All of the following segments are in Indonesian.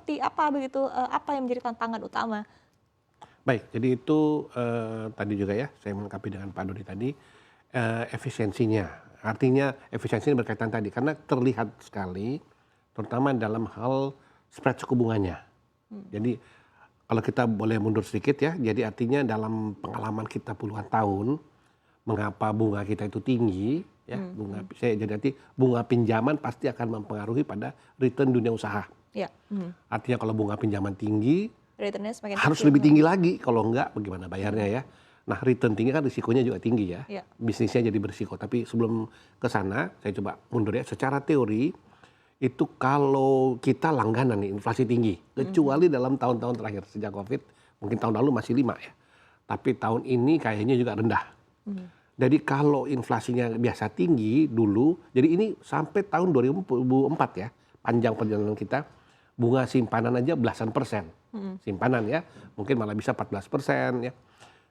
seperti apa begitu, apa yang menjadi tantangan utama? Baik, jadi itu, tadi juga ya, saya melengkapi dengan Pak Dodi tadi, efisiensinya. Artinya efisiensinya berkaitan tadi, karena terlihat sekali, terutama dalam hal spread suku bunganya. Jadi, kalau kita boleh mundur sedikit ya, jadi artinya dalam pengalaman kita puluhan tahun, mengapa bunga kita itu tinggi, ya, jadi nanti bunga pinjaman pasti akan mempengaruhi pada return dunia usaha. Ya, Artinya kalau bunga pinjaman tinggi, return-nya semakin harus kecil, lebih tinggi lagi, kalau enggak bagaimana bayarnya ya. Nah, return tinggi kan risikonya juga tinggi ya. Ya. Bisnisnya jadi berisiko. Tapi sebelum ke sana, saya coba mundur ya. Secara teori, itu kalau kita langganan nih inflasi tinggi, kecuali dalam tahun-tahun terakhir sejak Covid, mungkin tahun lalu masih 5 ya. Tapi tahun ini kayaknya juga rendah. Jadi kalau inflasinya biasa tinggi dulu, jadi ini sampai tahun 2004 ya, panjang perjalanan kita, bunga simpanan aja belasan persen. Simpanan ya, mungkin malah bisa 14% ya.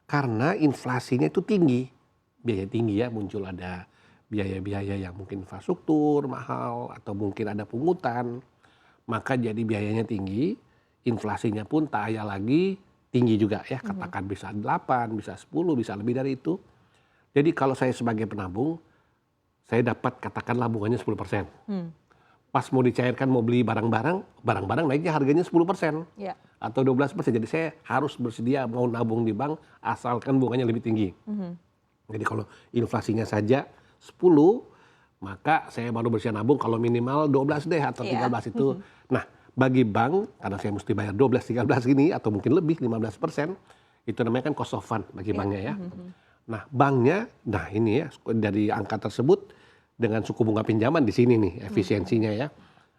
Karena inflasinya itu tinggi, biaya tinggi ya, muncul ada biaya-biaya yang mungkin infrastruktur mahal, atau mungkin ada pungutan, maka jadi biayanya tinggi, inflasinya pun tak aya lagi, tinggi juga ya, katakan bisa 8, bisa 10, bisa lebih dari itu. Jadi kalau saya sebagai penabung, saya dapat katakanlah bunganya 10%. Pas mau dicairkan, mau beli barang-barang naiknya harganya 10%. Ya. Atau 12%. Jadi saya harus bersedia mau nabung di bank asalkan bunganya lebih tinggi. Jadi kalau inflasinya saja 10, maka saya baru bersedia nabung kalau minimal 12 deh atau 13 itu. Nah, bagi bank, karena saya mesti bayar 12-13 gini atau mungkin lebih 15%, itu namanya kan cost of fund bagi banknya ya. Nah, banknya, nah ini ya dari angka tersebut dengan suku bunga pinjaman di sini nih efisiensinya ya.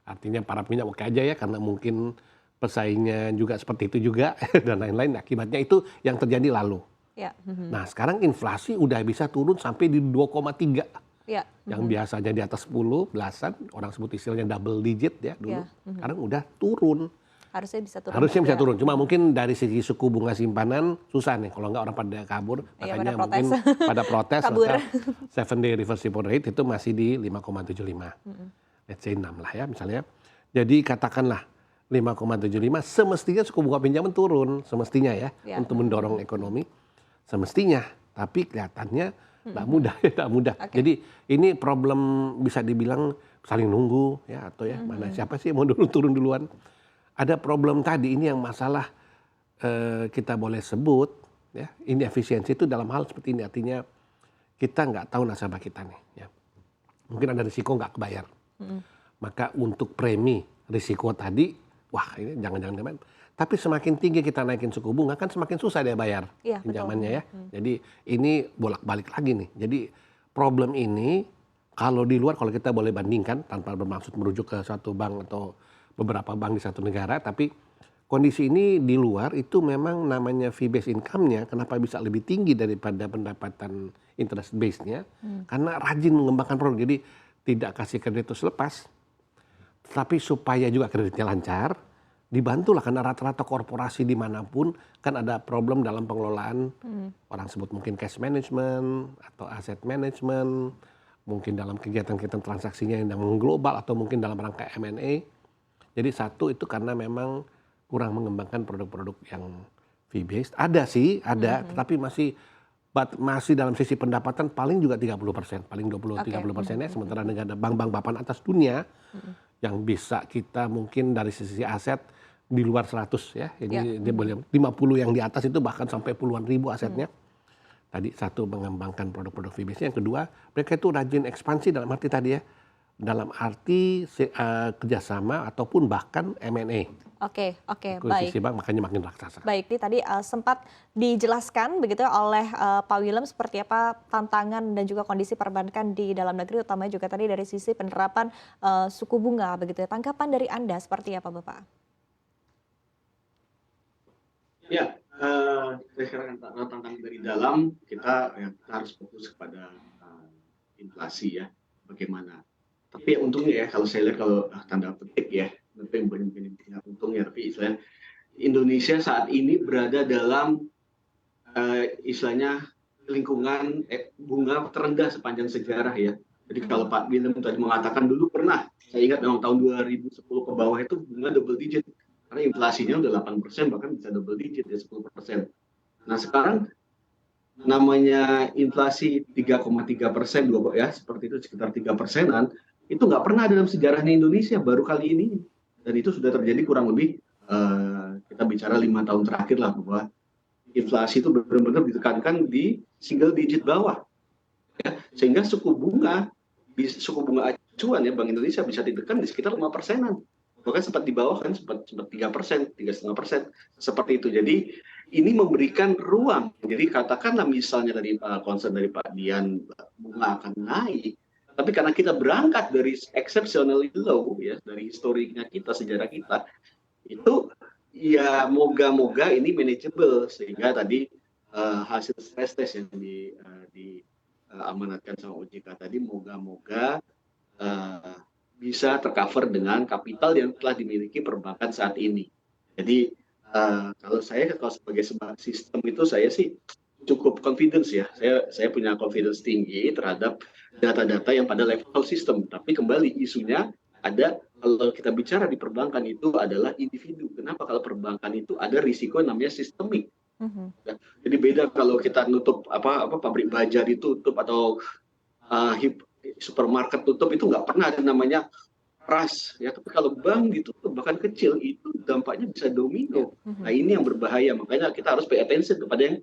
Artinya para peminjam oke aja ya, karena mungkin pesaingnya juga seperti itu juga dan lain-lain. Akibatnya itu yang terjadi lalu. Ya. Nah, sekarang inflasi udah bisa turun sampai di 2,3. Ya. Yang biasanya di atas 10 belasan, orang sebut istilahnya double digit ya dulu. Sekarang udah turun. Harusnya bisa turun. Harusnya bisa turun. Cuma mungkin dari segi suku bunga simpanan susah nih. Kalau nggak orang pada kabur, makanya pada mungkin pada protes. Kabur. Maka 7-day reversible rate itu masih di 5,75. Let's say 6 lah ya misalnya. Jadi katakanlah 5,75, semestinya suku bunga pinjaman turun. Semestinya ya, untuk mendorong ekonomi. Semestinya. Tapi kelihatannya nggak mudah ya, nggak mudah. Jadi ini problem bisa dibilang saling nunggu ya, atau ya mana siapa sih mau turun duluan. Ada problem tadi ini yang masalah kita boleh sebut ya, ini efisiensi itu dalam hal seperti ini, artinya kita nggak tahu nasabah kita nih ya. Mungkin ada risiko nggak kebayar. Maka untuk premi risiko tadi, wah ini jangan-jangan. Tapi semakin tinggi kita naikin suku bunga kan semakin susah dia bayar pinjamannya ya. Jadi ini bolak-balik lagi nih. Jadi problem ini kalau di luar, kalau kita boleh bandingkan tanpa bermaksud merujuk ke suatu bank atau beberapa bank di satu negara, tapi kondisi ini di luar itu memang namanya fee based income-nya kenapa bisa lebih tinggi daripada pendapatan interest base-nya, karena rajin mengembangkan produk. Jadi tidak kasih kredit terus lepas, tapi supaya juga kreditnya lancar, dibantulah karena rata-rata korporasi dimanapun kan ada problem dalam pengelolaan, orang sebut mungkin cash management atau asset management, mungkin dalam kegiatan-kegiatan transaksinya yang mengglobal atau mungkin dalam rangka M&A. Jadi satu itu karena memang kurang mengembangkan produk-produk yang fee based. Ada sih, ada, tetapi masih dalam sisi pendapatan paling juga 30%, paling 20-30% ya. Sementara negara bank-bank papan atas dunia yang bisa kita mungkin dari sisi aset di luar 100 ya. Ini dia boleh 50 yang di atas itu bahkan sampai puluhan ribu asetnya. Tadi satu mengembangkan produk-produk fee based. Yang kedua, mereka itu rajin ekspansi dalam arti tadi ya. Dalam arti kerjasama ataupun bahkan M&A. Oke, baik. Sisi bank makanya makin raksasa. Baik, ini tadi sempat dijelaskan begitu ya oleh Pak Willem seperti apa tantangan dan juga kondisi perbankan di dalam negeri, utamanya juga tadi dari sisi penerapan suku bunga begitu ya. Tanggapan dari Anda seperti apa, Bapak? Ya, saya kira tantangan dari dalam kita harus fokus kepada inflasi ya, bagaimana. Tapi untungnya ya, kalau saya lihat kalau tanda petik ya, tapi bukan untungnya, tapi istilahnya Indonesia saat ini berada dalam istilahnya lingkungan bunga terendah sepanjang sejarah ya. Jadi kalau Pak Willem tadi mengatakan dulu pernah, saya ingat memang tahun 2010 ke bawah itu bunga double digit. karena inflasinya udah 8%, bahkan bisa double digit ya 10%. Nah sekarang namanya inflasi 3,3%, ya seperti itu, sekitar 3%-an, itu nggak pernah dalam sejarahnya Indonesia, baru kali ini. Dan itu sudah terjadi kurang lebih, kita bicara 5 tahun terakhir lah, bahwa inflasi itu benar-benar ditekankan di single digit bawah, ya. Sehingga suku bunga acuan ya Bank Indonesia bisa ditekan di sekitar 5%-an. Bahkan sempat di bawah kan, sempat 3%, 3,5%, seperti itu. Jadi ini memberikan ruang. Jadi katakanlah misalnya dari concern dari Pak Dian, bunga akan naik, tapi karena kita berangkat dari exceptionally low ya, dari historinya kita, sejarah kita, itu ya moga-moga ini manageable, sehingga tadi hasil stress test yang diamanatkan sama OJK tadi moga-moga uh, bisa tercover dengan kapital yang telah dimiliki perbankan saat ini. Jadi kalau sebagai sistem itu saya sih cukup confidence ya. Saya punya confidence tinggi terhadap data-data yang pada level sistem. Tapi kembali isunya ada, kalau kita bicara di perbankan itu adalah individu. Kenapa? Kalau perbankan itu ada risiko namanya sistemik. Ya, jadi beda kalau kita nutup pabrik baja ditutup atau supermarket tutup, itu nggak pernah ada namanya ras ya. Tapi kalau bank ditutup bahkan kecil, itu dampaknya bisa domino. Nah ini yang berbahaya, makanya kita harus pay attention kepada yang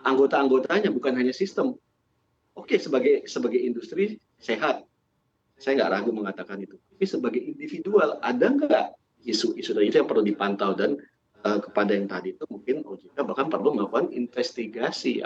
anggota-anggotanya, bukan hanya sistem. Oke, sebagai industri sehat, saya nggak ragu mengatakan itu. Tapi sebagai individual, ada nggak isu-isu dari itu yang perlu dipantau, dan kepada yang tadi itu mungkin OJK bahkan perlu melakukan investigasi.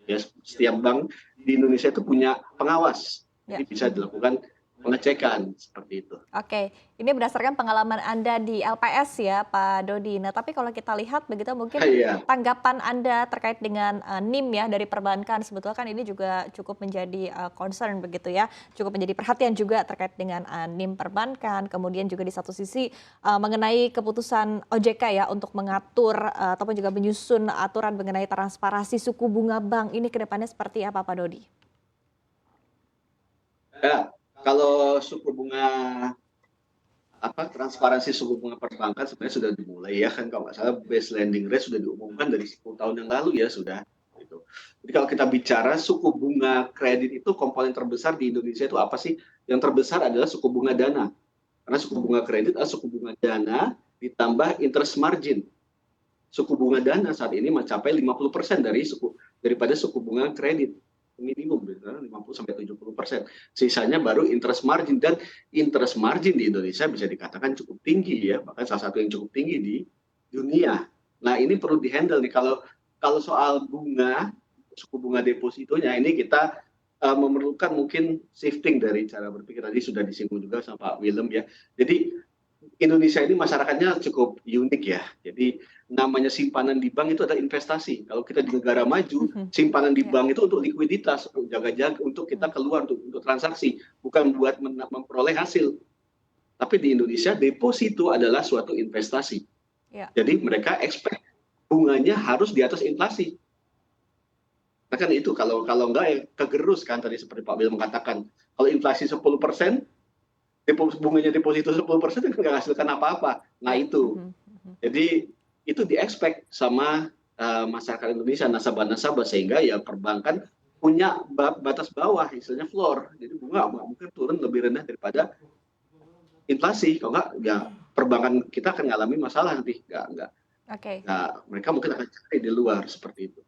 Ya, setiap bank di Indonesia itu punya pengawas, jadi bisa dilakukan pengecekan seperti itu. Oke, ini berdasarkan pengalaman Anda di LPS ya Pak Dodi. Nah tapi kalau kita lihat begitu mungkin tanggapan Anda terkait dengan NIM ya dari perbankan, sebetulnya kan ini juga cukup menjadi concern begitu ya, cukup menjadi perhatian juga terkait dengan NIM perbankan, kemudian juga di satu sisi mengenai keputusan OJK ya untuk mengatur ataupun juga menyusun aturan mengenai transparansi suku bunga bank, ini kedepannya seperti apa Pak Dodi? Ya, kalau suku bunga transparansi suku bunga perbankan sebenarnya sudah dimulai ya kan, kalau nggak salah base lending rate sudah diumumkan dari 10 tahun yang lalu ya sudah gitu. Jadi kalau kita bicara suku bunga kredit itu, komponen terbesar di Indonesia itu apa sih? Yang terbesar adalah suku bunga dana. Karena suku bunga kredit adalah suku bunga dana ditambah interest margin. Suku bunga dana saat ini mencapai 50% daripada suku bunga kredit. Minimum 50-70%. Sisanya baru interest margin, dan interest margin di Indonesia bisa dikatakan cukup tinggi ya, bahkan salah satu yang cukup tinggi di dunia. Nah ini perlu dihandle nih. Kalau soal bunga, suku bunga depositonya ini kita memerlukan mungkin shifting dari cara berpikir. Tadi sudah disinggung juga sama Pak Willem ya. Jadi Indonesia ini masyarakatnya cukup unik ya. Jadi namanya simpanan di bank itu adalah investasi. Kalau kita di negara maju, simpanan di bank itu untuk likuiditas, untuk jaga-jaga, untuk kita keluar, untuk transaksi, bukan buat memperoleh hasil. Tapi di Indonesia deposito adalah suatu investasi. Jadi mereka expect bunganya harus di atas inflasi. Nah kan itu, kalau enggak ya kegerus kan, tadi seperti Pak Bill mengatakan. Kalau inflasi 10%, bunganya deposito 10% kan nggak menghasilkan apa-apa. Nah itu. Jadi itu di-expect sama masyarakat Indonesia, nasabah-nasabah, sehingga ya perbankan punya batas bawah, istilahnya floor. Jadi bunga mungkin turun lebih rendah daripada inflasi. Kalau nggak, ya perbankan kita akan mengalami masalah nanti. Nggak. Nah, mereka mungkin akan cari di luar seperti itu.